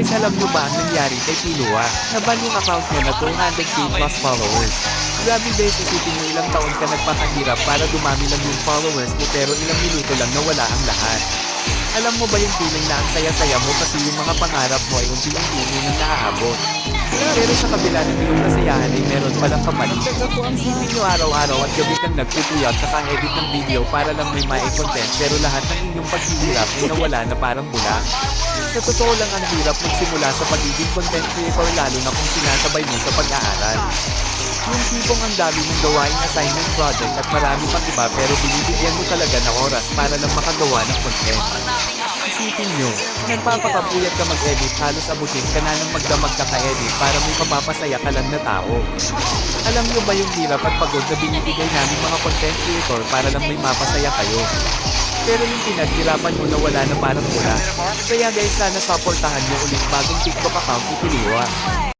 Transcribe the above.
Guys, alam nyo ba ang nangyari kay Killua? Naban yung account niya na 200k plus followers. Grabe guys, isipin nyo ilang taon ka nagpakahirap para dumami lang yung followers mo pero ilang minuto lang nawala ang lahat. Alam mo ba yung feeling na ang saya-saya mo kasi yung mga pangarap mo ay unti-unti nang naaabot. Pero sa kabila ng iyong kasayahan ay meron palang kamali. Isipin nyo araw-araw at gabi kang nagpupuyat naka-edit ng video para lang may content pero lahat ng inyong paghihirap ay nawala na parang bula. Sa totoo lang ang hirap magsimula sa pagiging content creator lalo na kung sinasabay mo sa pag-aaral. Yung tipong ang dami mong gawaing assignment project at marami pang iba pero binibigyan mo talaga ng oras para lang makagawa ng content. Isipin nyo, nagpapakapuyat ka mag-edit halos abutin ka na ng magdamag ka ka-edit para may mapapasaya ka lang na tao. Alam nyo ba yung hirap at pagod na binibigay namin mga content creator para lang may mapasaya kayo? Pero yung pinaghirapan mo na wala na parang wala. Kaya guys, sana supportahan nyo ulit bagong TikTok account ni Killua.